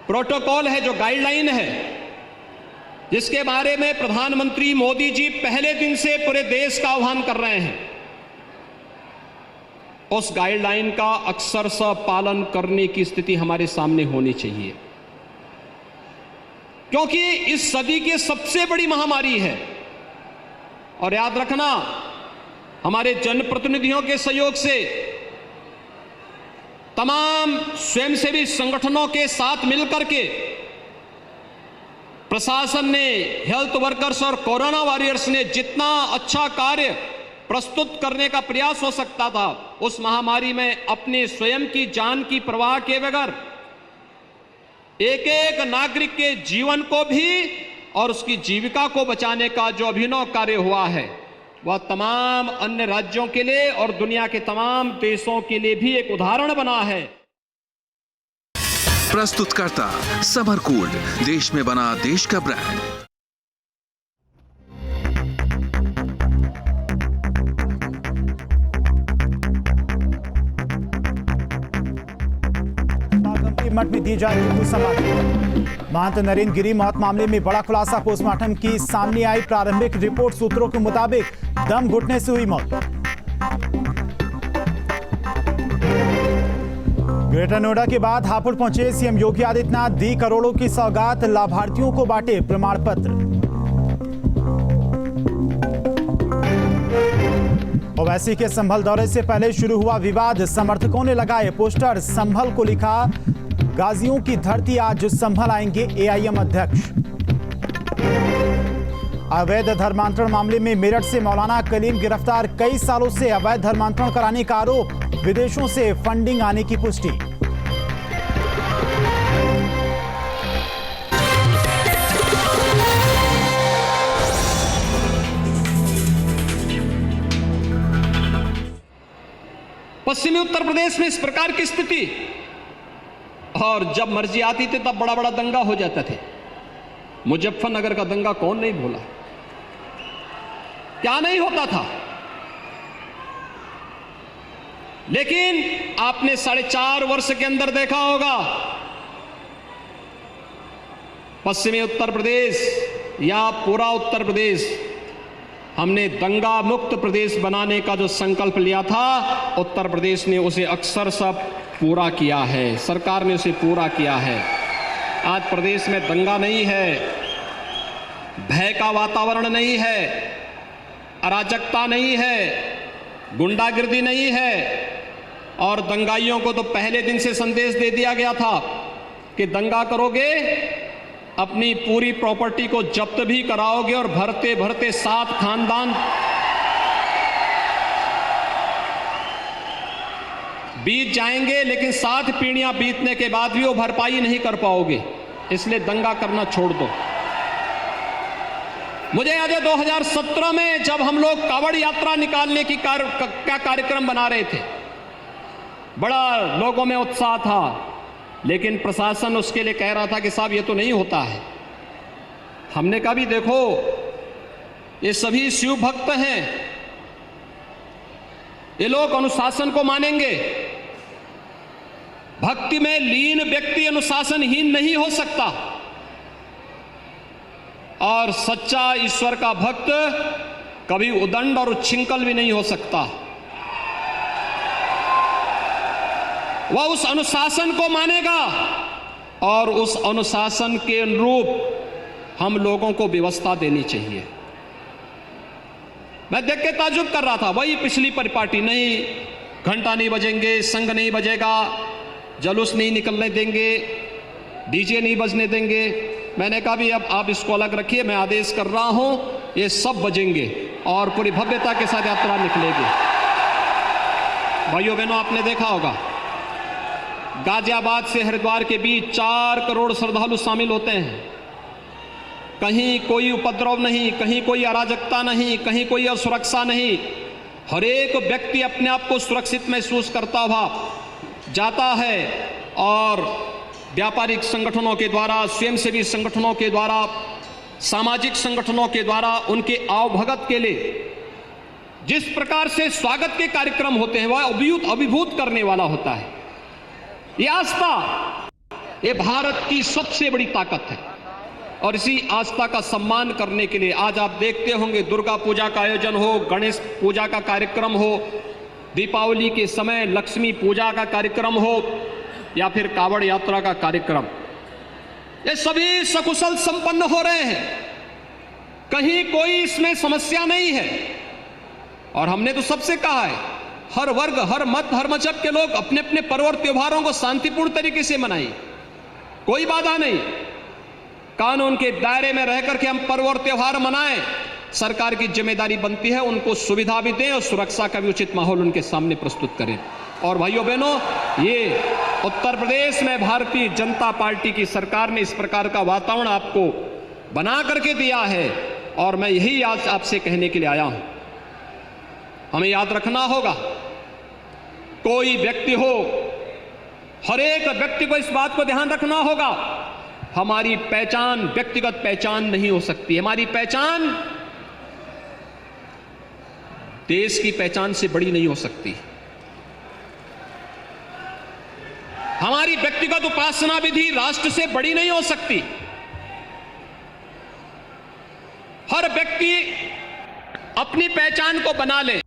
प्रोटोकॉल है, जो गाइडलाइन है, जिसके बारे में प्रधानमंत्री मोदी जी पहले दिन से पूरे देश का आह्वान कर रहे हैं, उस गाइडलाइन का अक्षरशः पालन करने की स्थिति हमारे सामने होनी चाहिए, क्योंकि इस सदी की सबसे बड़ी महामारी है। और याद रखना, हमारे जनप्रतिनिधियों के सहयोग से तमाम स्वयंसेवी संगठनों के साथ मिलकर के प्रशासन ने, हेल्थ वर्कर्स और कोरोना वॉरियर्स ने जितना अच्छा कार्य प्रस्तुत करने का प्रयास हो सकता था, उस महामारी में अपने स्वयं की जान की परवाह किए बगैर एक एक नागरिक के जीवन को भी और उसकी जीविका को बचाने का जो अभिनव कार्य हुआ है, वह तमाम अन्य राज्यों के लिए और दुनिया के तमाम देशों के लिए भी एक उदाहरण बना है। प्रस्तुतकर्ता समरकूड, देश में बना देश का ब्रांड। मठ में दी जा रही समाधि। महंत नरेंद्र गिरी मौत मामले में बड़ा खुलासा, पोस्टमार्टम की सामने आई प्रारंभिक रिपोर्ट सूत्रों के मुताबिक दम घुटने से हुई मौत। ग्रेटर नोएडा के बाद हापुड़ पहुंचे सीएम योगी आदित्यनाथ, दी करोड़ों की सौगात, लाभार्थियों को बांटे प्रमाण पत्र। ओवैसी के संभल दौरे से पहले शुरू हुआ विवाद, समर्थकों ने लगाए पोस्टर, संभल को लिखा गाजियों की धरती आज संभल आएंगे एआईएम अध्यक्ष। अवैध धर्मांतरण मामले में मेरठ से मौलाना कलीम गिरफ्तार, कई सालों से अवैध धर्मांतरण कराने का आरोप, विदेशों से फंडिंग आने की पुष्टि। पश्चिमी उत्तर प्रदेश में इस प्रकार की स्थिति, और जब मर्जी आती थी तब बड़ा बड़ा दंगा हो जाता थे। मुजफ्फरनगर का दंगा कौन नहीं भूला, क्या नहीं होता था। लेकिन आपने 4.5 वर्ष के अंदर देखा होगा, पश्चिमी उत्तर प्रदेश या पूरा उत्तर प्रदेश, हमने दंगा मुक्त प्रदेश बनाने का जो संकल्प लिया था, उत्तर प्रदेश ने उसे अक्सर सब पूरा किया है, सरकार ने उसे पूरा किया है। आज प्रदेश में दंगा नहीं है, भय का वातावरण नहीं है, अराजकता नहीं है, गुंडागिर्दी नहीं है। और दंगाइयों को तो पहले दिन से संदेश दे दिया गया था कि दंगा करोगे अपनी पूरी प्रॉपर्टी को जब्त भी कराओगे और भरते भरते 7 खानदान बीत जाएंगे, लेकिन 7 पीढ़ियां बीतने के बाद भी वो भरपाई नहीं कर पाओगे, इसलिए दंगा करना छोड़ दो। मुझे याद है 2017 में जब हम लोग कावड़ यात्रा निकालने की क्या कार्यक्रम बना रहे थे, बड़ा लोगों में उत्साह था, लेकिन प्रशासन उसके लिए कह रहा था कि साहब ये तो नहीं होता है। हमने कहा भी देखो, ये सभी शिव भक्त हैं, ये लोग अनुशासन को मानेंगे। भक्ति में लीन व्यक्ति अनुशासनहीन नहीं हो सकता, और सच्चा ईश्वर का भक्त कभी उदंड और उच्छृंखल भी नहीं हो सकता। वह उस अनुशासन को मानेगा और उस अनुशासन के अनुरूप हम लोगों को व्यवस्था देनी चाहिए। मैं देख के ताज्जुब कर रहा था, वही पिछली परिपाटी, नहीं घंटा नहीं बजेंगे, संघ नहीं बजेगा, जुलूस नहीं निकलने देंगे, डीजे नहीं बजने देंगे। मैंने कहा भी अब आप इसको अलग रखिए, मैं आदेश कर रहा हूं, ये सब बजेंगे और पूरी भव्यता के साथ यात्रा निकलेगी। भाइयों बहनों, आपने देखा होगा गाजियाबाद से हरिद्वार के बीच 4 करोड़ श्रद्धालु शामिल होते हैं। कहीं कोई उपद्रव नहीं, कहीं कोई अराजकता नहीं, कहीं कोई असुरक्षा नहीं। हर एक व्यक्ति अपने आप को सुरक्षित महसूस करता हुआ जाता है, और व्यापारिक संगठनों के द्वारा, स्वयंसेवी संगठनों के द्वारा, सामाजिक संगठनों के द्वारा उनके आवभगत के लिए जिस प्रकार से स्वागत के कार्यक्रम होते हैं वह अभिभूत करने वाला होता है। ये आस्था, ये भारत की सबसे बड़ी ताकत है, और इसी आस्था का सम्मान करने के लिए आज आप देखते होंगे दुर्गा पूजा का आयोजन हो, गणेश पूजा का कार्यक्रम हो, दीपावली के समय लक्ष्मी पूजा का कार्यक्रम हो, या फिर कावड़ यात्रा का कार्यक्रम, ये सभी सकुशल संपन्न हो रहे हैं। कहीं कोई इसमें समस्या नहीं है। और हमने तो सबसे कहा है, हर वर्ग, हर मत, हर मजहब के लोग अपने अपने पर्व और त्योहारों को शांतिपूर्ण तरीके से मनाएं, कोई बाधा नहीं। कानून के दायरे में रह करके हम पर्व और त्योहार मनाएं। सरकार की जिम्मेदारी बनती है उनको सुविधा भी दें और सुरक्षा का भी उचित माहौल उनके सामने प्रस्तुत करें। और भाइयों बहनों, ये उत्तर प्रदेश में भारतीय जनता पार्टी की सरकार ने इस प्रकार का वातावरण आपको बना करके दिया है, और मैं यही आज आपसे कहने के लिए आया हूं। हमें याद रखना होगा, कोई व्यक्ति हो, हर एक व्यक्ति को इस बात को ध्यान रखना होगा, हमारी पहचान व्यक्तिगत पहचान नहीं हो सकती। हमारी पहचान देश की पहचान से बड़ी नहीं हो सकती। हमारी व्यक्तिगत उपासना विधि राष्ट्र से बड़ी नहीं हो सकती। हर व्यक्ति अपनी पहचान को बना ले,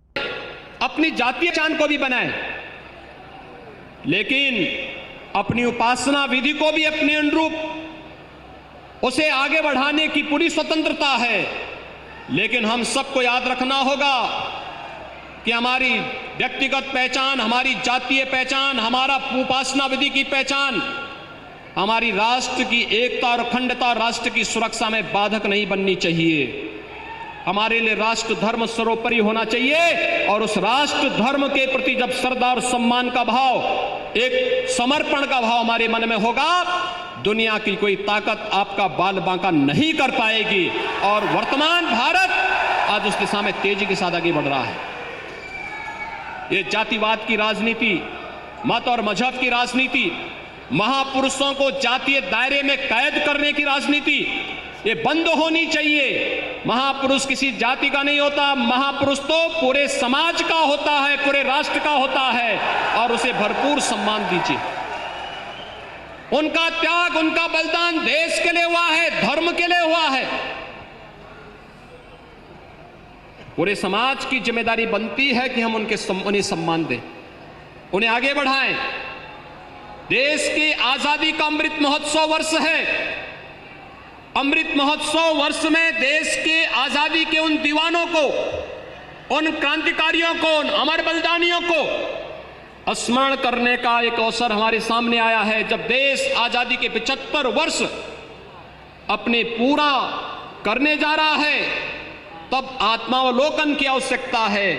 अपनी जातीय पहचान को भी बनाए, लेकिन अपनी उपासना विधि को भी अपने अनुरूप उसे आगे बढ़ाने की पूरी स्वतंत्रता है, लेकिन हम सबको याद रखना होगा कि हमारी व्यक्तिगत पहचान, हमारी जातीय पहचान, हमारा उपासना विधि की पहचान हमारी राष्ट्र की एकता और अखंडता, राष्ट्र की सुरक्षा में बाधक नहीं बननी चाहिए। हमारे लिए राष्ट्र धर्म सर्वोपरि होना चाहिए और उस राष्ट्र धर्म के प्रति जब श्रद्धा और सम्मान का भाव, एक समर्पण का भाव हमारे मन में होगा, दुनिया की कोई ताकत आपका बाल बांका नहीं कर पाएगी। और वर्तमान भारत आज उस दिशा में तेजी के साथ आगे बढ़ रहा है। ये जातिवाद की राजनीति, मत और मजहब की राजनीति, महापुरुषों को जातीय दायरे में कैद करने की राजनीति, ये बंद होनी चाहिए। महापुरुष किसी जाति का नहीं होता, महापुरुष तो पूरे समाज का होता है, पूरे राष्ट्र का होता है, और उसे भरपूर सम्मान दीजिए। उनका त्याग, उनका बलिदान देश के लिए हुआ है, धर्म के लिए हुआ है। पूरे समाज की जिम्मेदारी बनती है कि हम उन्हें सम्मान दें, उन्हें आगे बढ़ाएं। देश की आजादी का अमृत महोत्सव वर्ष है। अमृत महोत्सव वर्ष में देश के आजादी के उन दीवानों को, उन क्रांतिकारियों को, उन अमर बलिदानियों को स्मरण करने का एक अवसर हमारे सामने आया है। जब देश आजादी के 75 वर्ष अपने पूरा करने जा रहा है, तब आत्मावलोकन की आवश्यकता है।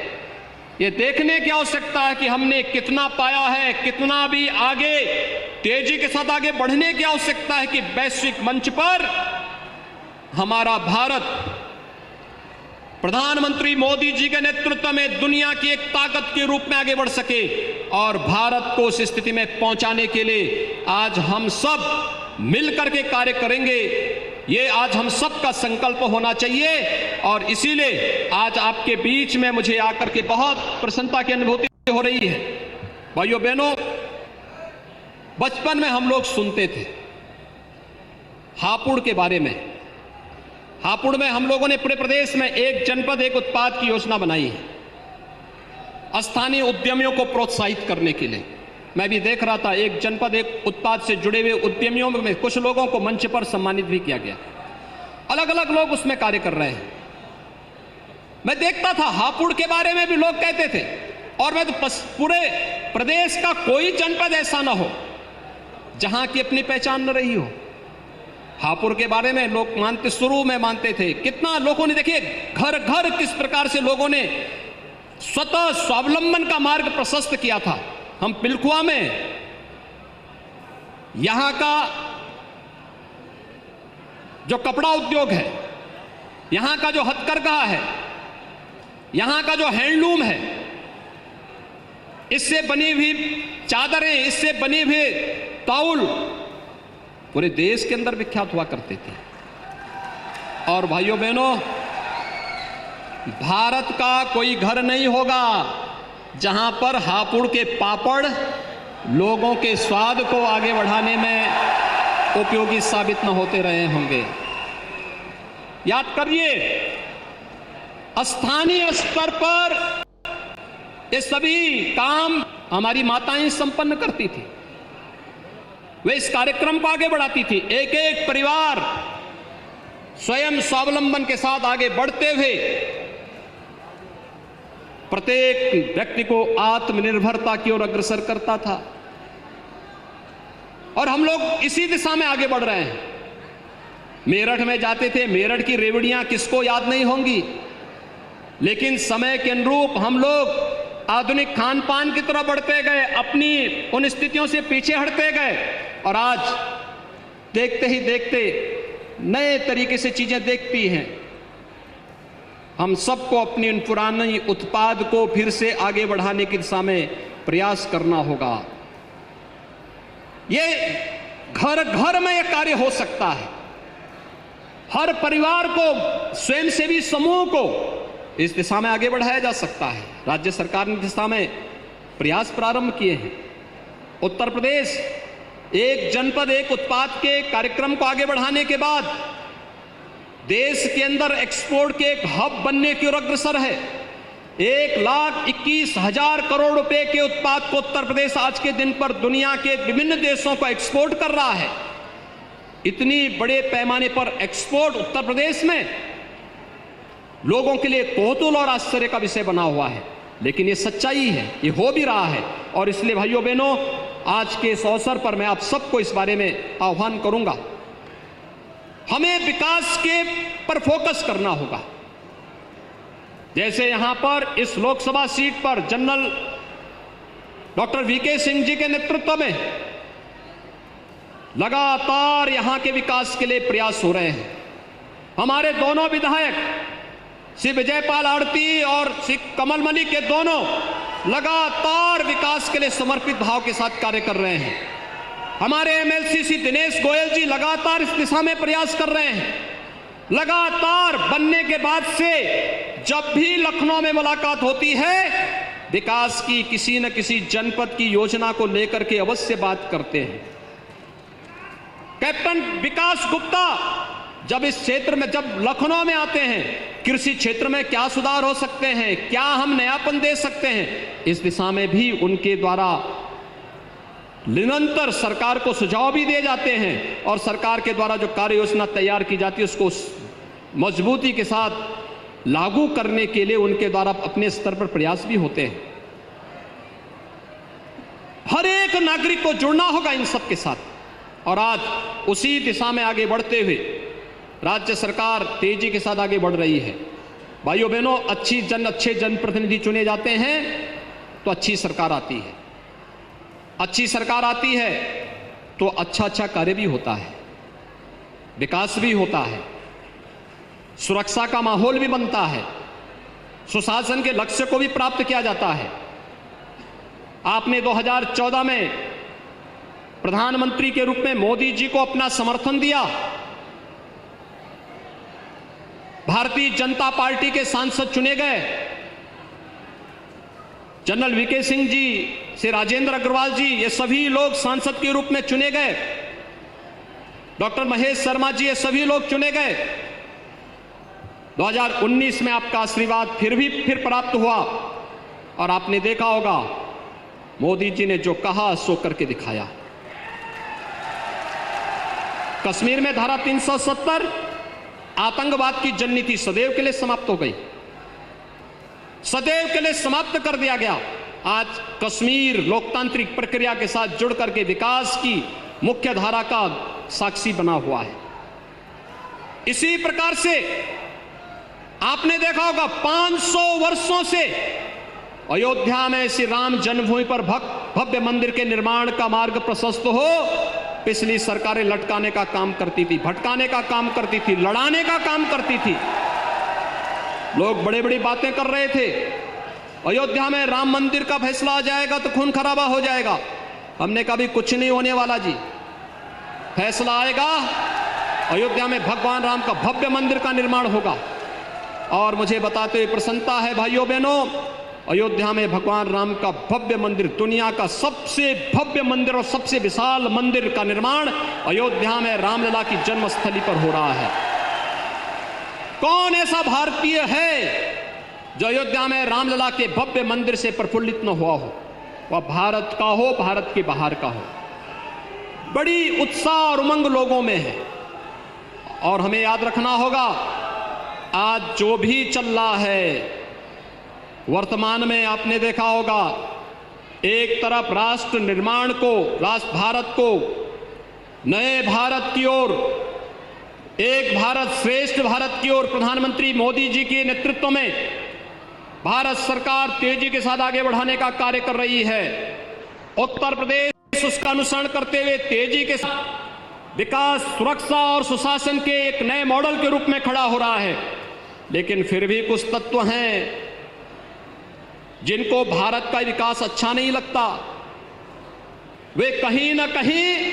ये देखने की आवश्यकता है कि हमने कितना पाया है, कितना भी आगे तेजी के साथ आगे बढ़ने की आवश्यकता है कि वैश्विक मंच पर हमारा भारत प्रधानमंत्री मोदी जी के नेतृत्व में दुनिया की एक ताकत के रूप में आगे बढ़ सके। और भारत को उस स्थिति में पहुंचाने के लिए आज हम सब मिलकर के कार्य करेंगे, ये आज हम सबका संकल्प होना चाहिए। और इसीलिए आज आपके बीच में मुझे आकर के बहुत प्रसन्नता की अनुभूति हो रही है। भाइयों बहनों, बचपन में हम लोग सुनते थे हापुड़ के बारे में। हापुड़ में हम लोगों ने पूरे प्रदेश में एक जनपद एक उत्पाद की योजना बनाई है, स्थानीय उद्यमियों को प्रोत्साहित करने के लिए। मैं भी देख रहा था, एक जनपद एक उत्पाद से जुड़े हुए उद्यमियों में कुछ लोगों को मंच पर सम्मानित भी किया गया। अलग अलग लोग उसमें कार्य कर रहे हैं। मैं देखता था हापुड़ के बारे में भी लोग कहते थे, और मैं तो पूरे प्रदेश का कोई जनपद ऐसा ना हो जहां की अपनी पहचान न रही हो। हापुड़ के बारे में लोग मानते, शुरू में मानते थे, कितना लोगों ने, देखिए घर घर किस प्रकार से लोगों ने स्वतः स्वावलंबन का मार्ग प्रशस्त किया था। हम पिलखुआ में यहां का जो कपड़ा उद्योग है, यहां का जो हथकरघा है, यहां का जो हैंडलूम है, इससे बनी हुई चादरें, इससे बनी हुई ताउल पूरे देश के अंदर विख्यात हुआ करते थे। और भाइयों बहनों, भारत का कोई घर नहीं होगा जहां पर हापुड़ के पापड़ लोगों के स्वाद को आगे बढ़ाने में उपयोगी साबित न होते रहे होंगे। याद करिए, स्थानीय स्तर पर ये सभी काम हमारी माताएं संपन्न करती थी। वे इस कार्यक्रम को आगे बढ़ाती थी। एक एक परिवार स्वयं स्वावलंबन के साथ आगे बढ़ते हुए प्रत्येक व्यक्ति को आत्मनिर्भरता की ओर अग्रसर करता था। और हम लोग इसी दिशा में आगे बढ़ रहे हैं। मेरठ में जाते थे, मेरठ की रेवड़ियां किसको याद नहीं होंगी, लेकिन समय के अनुरूप हम लोग आधुनिक खान पान की तरफ बढ़ते गए, अपनी उन स्थितियों से पीछे हटते गए, और आज देखते ही देखते नए तरीके से चीजें देखती हैं। हम सबको अपनी उन पुरानी उत्पाद को फिर से आगे बढ़ाने की दिशा में प्रयास करना होगा। ये घर घर में यह कार्य हो सकता है। हर परिवार को, स्वयंसेवी समूह को इस दिशा में आगे बढ़ाया जा सकता है। राज्य सरकार ने दिशा में प्रयास प्रारंभ किए हैं। उत्तर प्रदेश एक जनपद एक उत्पाद के कार्यक्रम को आगे बढ़ाने के बाद देश के अंदर एक्सपोर्ट के एक हब बनने की ओर अग्रसर है। 1,21,000 करोड़ रुपए के उत्पाद को उत्तर प्रदेश आज के दिन पर दुनिया के विभिन्न देशों को एक्सपोर्ट कर रहा है। इतनी बड़े पैमाने पर एक्सपोर्ट उत्तर प्रदेश में लोगों के लिए कौतूहल और आश्चर्य का विषय बना हुआ है, लेकिन ये सच्चाई है, ये हो भी रहा है। और इसलिए भाइयों बहनों, आज के इस अवसर पर मैं आप सबको इस बारे में आह्वान करूंगा, हमें विकास के पर फोकस करना होगा। जैसे यहां पर इस लोकसभा सीट पर general doctor VK Singh ji के नेतृत्व में लगातार यहां के विकास के लिए प्रयास हो रहे हैं। हमारे दोनों विधायक श्री विजयपाल आड़ती और श्री कमल मलिक के दोनों लगातार विकास के लिए समर्पित भाव के साथ कार्य कर रहे हैं। हमारे एमएलसी श्री दिनेश गोयल जी लगातार इस दिशा में प्रयास कर रहे हैं। लगातार बनने के बाद से जब भी लखनऊ में मुलाकात होती है, विकास की किसी न किसी जनपद की योजना को लेकर के अवश्य बात करते हैं। कैप्टन विकास गुप्ता जब इस क्षेत्र में, जब लखनऊ में आते हैं, कृषि क्षेत्र में क्या सुधार हो सकते हैं, क्या हम नयापन दे सकते हैं, इस दिशा में भी उनके द्वारा निरंतर सरकार को सुझाव भी दिए जाते हैं और सरकार के द्वारा जो कार्य योजना तैयार की जाती है उसको मजबूती के साथ लागू करने के लिए उनके द्वारा अपने स्तर पर प्रयास भी होते हैं। हर एक नागरिक को जुड़ना होगा इन सब के साथ और आज उसी दिशा में आगे बढ़ते हुए राज्य सरकार तेजी के साथ आगे बढ़ रही है। भाइयों बहनों, अच्छे जनप्रतिनिधि चुने जाते हैं तो अच्छी सरकार आती है। अच्छी सरकार आती है तो अच्छा कार्य भी होता है, विकास भी होता है, सुरक्षा का माहौल भी बनता है, सुशासन के लक्ष्य को भी प्राप्त किया जाता है। आपने 2014 में प्रधानमंत्री के रूप में मोदी जी को अपना समर्थन दिया। भारतीय जनता पार्टी के सांसद चुने गए। जनरल वीके सिंह जी, श्री राजेंद्र अग्रवाल जी, ये सभी लोग सांसद के रूप में चुने गए। डॉक्टर महेश शर्मा जी, ये सभी लोग चुने गए। 2019 में आपका आशीर्वाद फिर प्राप्त हुआ और आपने देखा होगा मोदी जी ने जो कहा सो करके दिखाया। कश्मीर में धारा 370 आतंकवाद की जननीति सदैव के लिए समाप्त हो गई, सदैव के लिए समाप्त कर दिया गया। आज कश्मीर लोकतांत्रिक प्रक्रिया के साथ जुड़ करके विकास की मुख्य धारा का साक्षी बना हुआ है। इसी प्रकार से आपने देखा होगा 500 वर्षों से अयोध्या में श्री राम जन्मभूमि पर भव्य मंदिर के निर्माण का मार्ग प्रशस्त हो, पिछली सरकारें लटकाने का काम करती थी, भटकाने का काम करती थी, लड़ाने का काम करती थी। लोग बड़ी बड़ी बातें कर रहे थे, अयोध्या में राम मंदिर का फैसला आ जाएगा तो खून खराबा हो जाएगा। हमने कभी कुछ नहीं होने वाला जी, फैसला आएगा, अयोध्या में भगवान राम का भव्य मंदिर का निर्माण होगा। और मुझे बताते हुए प्रसन्नता है भाइयों बहनों, अयोध्या में भगवान राम का भव्य मंदिर, दुनिया का सबसे भव्य मंदिर और सबसे विशाल मंदिर का निर्माण अयोध्या में रामलला की जन्मस्थली पर हो रहा है। कौन ऐसा भारतीय है जो अयोध्या में रामलला के भव्य मंदिर से प्रफुल्लित न हुआ हो, वह भारत का हो, भारत के बाहर का हो। बड़ी उत्साह और उमंग लोगों में है। और हमें याद रखना होगा, आज जो भी चल रहा है वर्तमान में, आपने देखा होगा एक तरफ राष्ट्र निर्माण को, राष्ट्र भारत को नए भारत की ओर, एक भारत श्रेष्ठ भारत की ओर प्रधानमंत्री मोदी जी के नेतृत्व में भारत सरकार तेजी के साथ आगे बढ़ाने का कार्य कर रही है। उत्तर प्रदेश उसका अनुसरण करते हुए तेजी के साथ विकास, सुरक्षा और सुशासन के एक नए मॉडल के रूप में खड़ा हो रहा है। लेकिन फिर भी कुछ तत्व हैं जिनको भारत का विकास अच्छा नहीं लगता। वे कहीं ना कहीं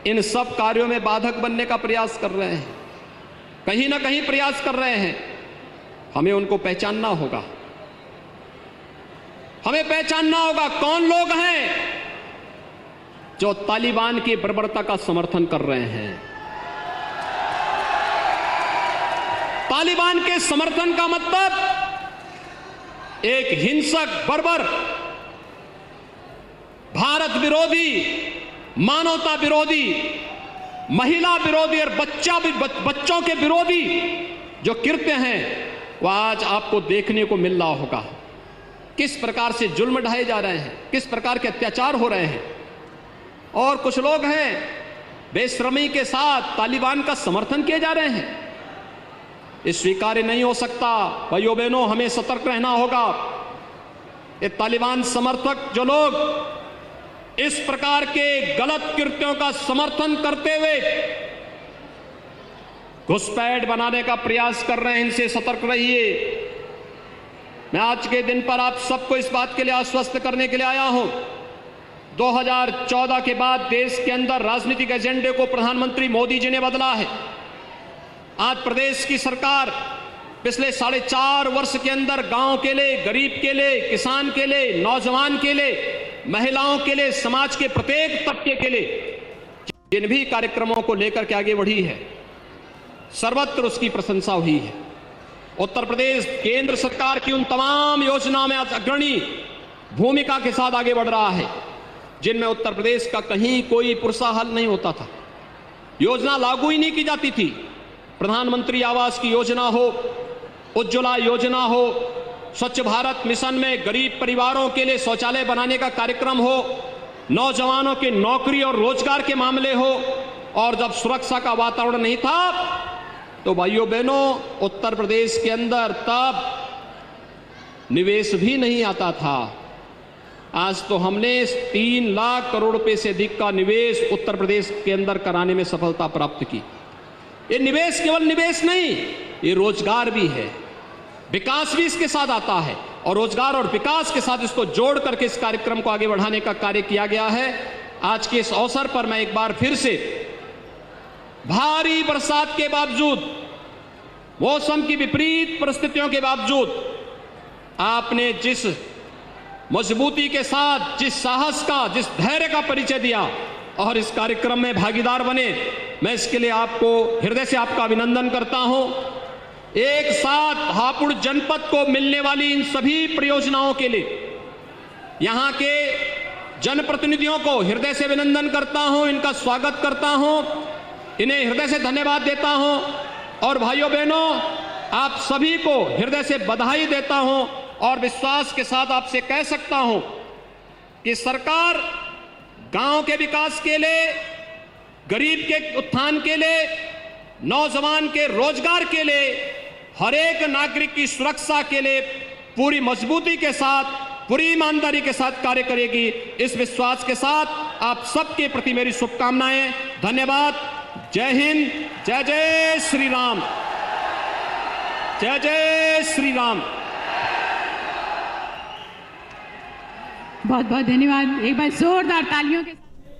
इन सब कार्यों में बाधक बनने का प्रयास कर रहे हैं, कहीं ना कहीं प्रयास कर रहे हैं। हमें उनको पहचानना होगा। हमें पहचानना होगा कौन लोग हैं जो तालिबान की बर्बरता का समर्थन कर रहे हैं। तालिबान के समर्थन का मतलब एक हिंसक बर्बर, भारत विरोधी, मानवता विरोधी, महिला विरोधी और बच्चों के विरोधी जो कृत्य हैं वह आज आपको देखने को मिल रहा होगा। किस प्रकार से जुल्म ढाए जा रहे हैं, किस प्रकार के अत्याचार हो रहे हैं। और कुछ लोग हैं बेशर्मी के साथ तालिबान का समर्थन किए जा रहे हैं। ये स्वीकार्य नहीं हो सकता। भाइयों बहनों, हमें सतर्क रहना होगा। ये तालिबान समर्थक जो लोग इस प्रकार के गलत कृत्यों का समर्थन करते हुए घुसपैठ बनाने का प्रयास कर रहे हैं, इनसे सतर्क रहिए। मैं आज के दिन पर आप सबको इस बात के लिए आश्वस्त करने के लिए आया हूं। 2014 के बाद देश के अंदर राजनीतिक एजेंडे को प्रधानमंत्री मोदी जी ने बदला है। आज प्रदेश की सरकार पिछले 4.5 वर्ष के अंदर गांव के लिए, गरीब के लिए, किसान के लिए, नौजवान के लिए, महिलाओं के लिए, समाज के प्रत्येक तबके के लिए जिन भी कार्यक्रमों को लेकर के आगे बढ़ी है, सर्वत्र उसकी प्रशंसा हुई है। उत्तर प्रदेश केंद्र सरकार की उन तमाम योजनाओं में अग्रणी भूमिका के साथ आगे बढ़ रहा है जिनमें उत्तर प्रदेश का कहीं कोई पुरसा हल नहीं होता था। योजना लागू ही नहीं की जाती थी। प्रधानमंत्री आवास की योजना हो, उज्ज्वला योजना हो, स्वच्छ भारत मिशन में गरीब परिवारों के लिए शौचालय बनाने का कार्यक्रम हो, नौजवानों के नौकरी और रोजगार के मामले हो, और जब सुरक्षा का वातावरण नहीं था तो भाइयों बहनों उत्तर प्रदेश के अंदर तब निवेश भी नहीं आता था। आज तो हमने 3 लाख करोड़ रुपए से अधिक का निवेश उत्तर प्रदेश के अंदर कराने में सफलता प्राप्त की। ये निवेश केवल निवेश नहीं, ये रोजगार भी है, विकास भी इसके साथ आता है, और रोजगार और विकास के साथ इसको जोड़ करके इस कार्यक्रम को आगे बढ़ाने का कार्य किया गया है। आज के इस अवसर पर मैं एक बार फिर से भारी बरसात के बावजूद, मौसम की विपरीत परिस्थितियों के बावजूद आपने जिस मजबूती के साथ, जिस साहस का, जिस धैर्य का परिचय दिया और इस कार्यक्रम में भागीदार बने, मैं इसके लिए आपको हृदय से आपका अभिनंदन करता हूं। एक साथ हापुड़ जनपद को मिलने वाली इन सभी परियोजनाओं के लिए यहां के जनप्रतिनिधियों को हृदय से अभिनंदन करता हूं, इनका स्वागत करता हूं, इन्हें हृदय से धन्यवाद देता हूं, और भाइयों बहनों आप सभी को हृदय से बधाई देता हूं और विश्वास के साथ आपसे कह सकता हूं कि सरकार गांव के विकास के लिए, गरीब के उत्थान के लिए, नौजवान के रोजगार के लिए, हर एक नागरिक की सुरक्षा के लिए पूरी मजबूती के साथ, पूरी ईमानदारी के साथ कार्य करेगी। इस विश्वास के साथ आप सबके प्रति मेरी शुभकामनाएं। धन्यवाद। जय हिंद, जय जय श्री राम, जय जय श्री राम। बहुत बहुत धन्यवाद। एक बार जोरदार तालियों के